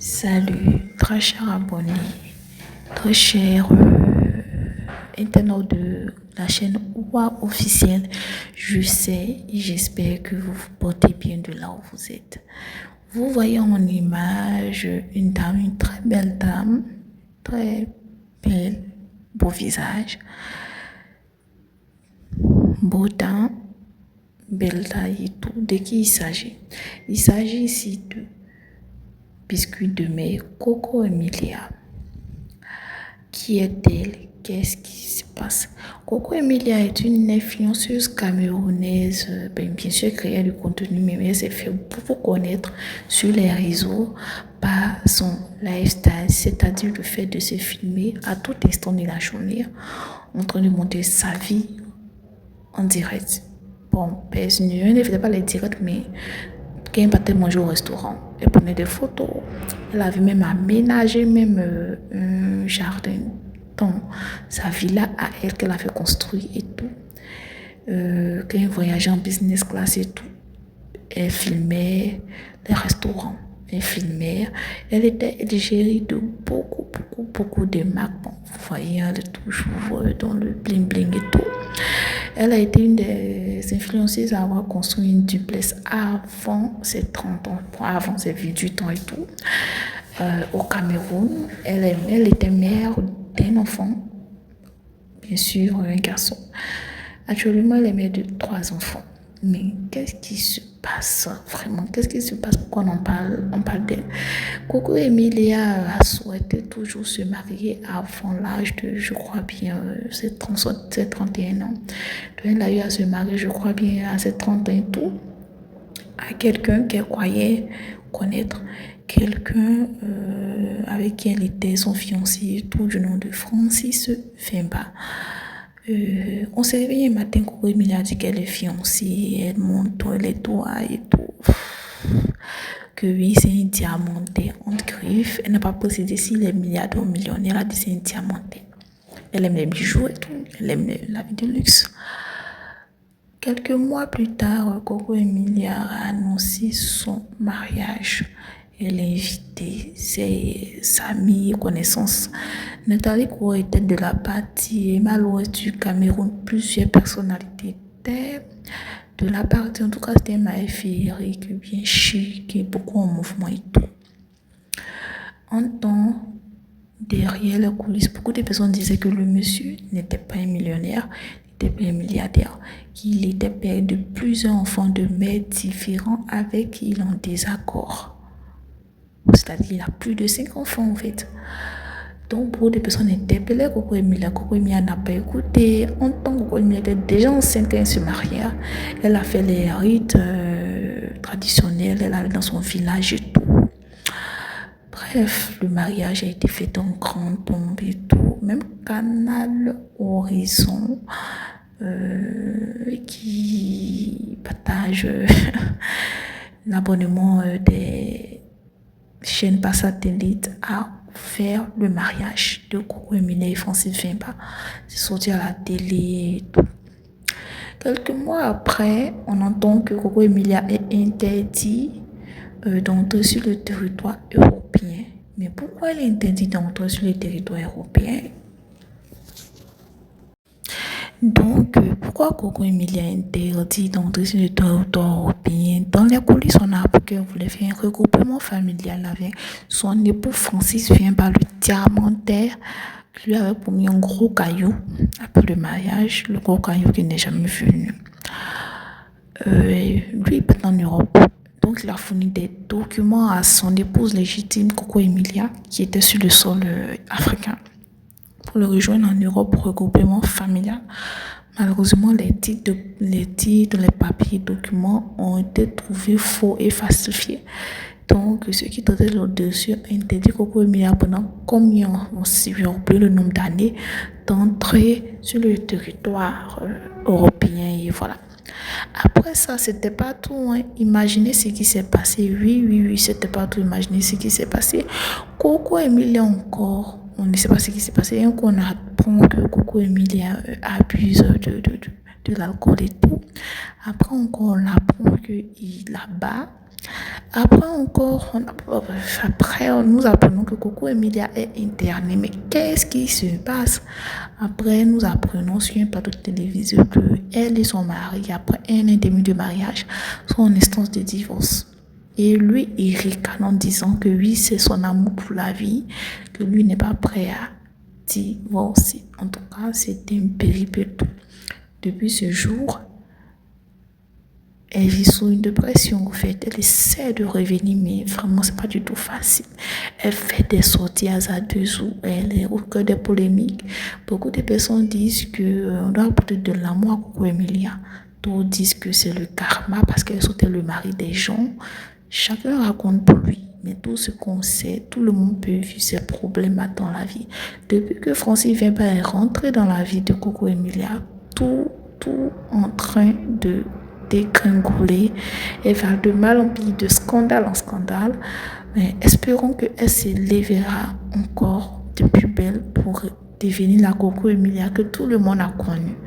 Salut, très cher abonné, très cher internaute de la chaîne OUA officielle. Je sais et j'espère que vous vous portez bien de là où vous êtes. Vous voyez en image une dame, une très belle dame, très belle, beau visage, beau teint, belle taille et tout. De qui il s'agit? Il s'agit ici de biscuits de mai Coco Emilia. Qui est-elle? Qu'est-ce qui se passe? Coco Emilia est une influenceuse camerounaise, bien sûr créée du contenu, mais elle s'est fait beaucoup connaître sur les réseaux par son lifestyle, c'est-à-dire le fait de se filmer à tout instant de la journée en train de montrer sa vie en direct. Bon, je ne faisais pas les directs, mais quand elle partait manger au restaurant, elle prenait des photos. Elle avait même aménagé un jardin dans sa villa à elle qu'elle avait construit et tout. Quand elle voyageait en business class et tout, elle filmait les restaurants. Elle filmait. Elle était égérie de beaucoup de marques. Bon, vous voyez, elle est toujours dans le bling bling et tout. Elle a été une des influenceuses à avoir construit une duplex avant ses 30 ans, avant ses 28 ans et tout. Au Cameroun, elle était mère d'un enfant, bien sûr, un garçon. Actuellement, elle est mère de 3 enfants. Mais qu'est-ce qui se passe vraiment? Qu'est-ce qui se passe? Pourquoi on parle d'elle? Coco Emilia a souhaité toujours se marier avant l'âge de, je crois bien, ses 31 ans. Donc, elle a eu à se marier, je crois bien, à ses 30 ans et tout, à quelqu'un qu'elle croyait connaître, quelqu'un avec qui elle était son fiancé et tout, du nom de Francis Femba. On s'est réveillé un matin, Coco Emilia a dit qu'elle est fiancée, elle monte les doigts et tout. Que oui, c'est une diamantée en griffe. Elle n'a pas précisé s'il est milliardaire ou millionnaire, elle a dit c'est une diamantée. Elle aime les bijoux et tout, elle aime la vie de luxe. Quelques mois plus tard, Coco Emilia a annoncé son mariage. Elle a invité ses amis, connaissances. Nathalie Kourou était de la partie Malouest du Cameroun. Plusieurs personnalités étaient de la partie. En tout cas, c'était un féerique, bien chic et beaucoup en mouvement et tout. En temps, derrière les coulisses, beaucoup de personnes disaient que le monsieur n'était pas un millionnaire, n'était pas un milliardaire, qu'il était père de plusieurs enfants de mères différents avec qui il est en désaccord. C'est-à-dire qu'il a plus de 5 enfants en fait. Donc beaucoup de personnes interpellaient Coco Emilia. Coco Emilia n'a pas écouté. En tant que Coco Emilia était déjà enceinte quand elle se maria, elle a fait les rites traditionnels, elle allait dans son village et tout. Bref, le mariage a été fait en grande pompe et tout. Même Canal Horizon qui partage l'abonnement des chaîne par satellite a offert le mariage de Coco Emilia et Francis Femba. C'est sorti à la télé et tout. Quelques mois après, on entend que Coco Emilia est interdit d'entrer sur le territoire européen. Mais pourquoi elle est interdite d'entrer sur le territoire européen? Donc, pourquoi Coco Emilia est interdit d'entrer sur le territoire européen? Dans les coulisses, on a appris qu'elle voulait faire un regroupement familial avec son époux Francis Femba, le diamantaire, qui lui avait promis un gros caillou après le mariage, le gros caillou qui n'est jamais venu. Lui, il est en Europe. Donc, il a fourni des documents à son épouse légitime, Coco Emilia, qui était sur le sol africain, pour le rejoindre en Europe pour regroupement familial. Malheureusement, les titres, les papiers, les documents ont été trouvés faux et falsifiés. Donc, ceux qui traitent le dossier ont interdit Coco Emilia pendant combien, si j'ai oublié le nombre d'années, d'entrer sur le territoire européen et voilà. Après ça, c'était pas tout. Hein. Imaginez ce qui s'est passé. Oui, c'était pas tout. Imaginez ce qui s'est passé. Coco Emilia encore. On ne sait pas ce qui s'est passé. Et on apprend que Coco Emilia abuse de l'alcool et tout. Après encore, on apprend qu'il la bat. Après encore, nous apprenons que Coco Emilia est internée. Mais qu'est-ce qui se passe? Après, nous apprenons sur un plateau de télévision que elle et son mari, après un an et demi de mariage, sont en instance de divorce. Et lui, il ricane en disant que oui, c'est son amour pour la vie, que lui n'est pas prêt à divorcer. En tout cas, c'était un péripétie. Depuis ce jour, elle vit sous une dépression, en fait. Elle essaie de revenir, mais vraiment, c'est pas du tout facile. Elle fait des sorties hasardeuses où elle est au cœur des polémiques. Beaucoup de personnes disent qu'on doit apporter de l'amour à Coco Emilia. D'autres disent que c'est le karma parce qu'elle sautait le mari des gens. Chacun raconte pour lui. Mais tout ce qu'on sait, tout le monde peut vivre ses problèmes dans la vie. Depuis que Francis Weber est rentré dans la vie de Coco Emilia, tout en train de dégringoler. Elle va de mal en pis, de scandale en scandale. Mais espérons qu'elle se lèvera encore de plus belle pour devenir la Coco Emilia que tout le monde a connue.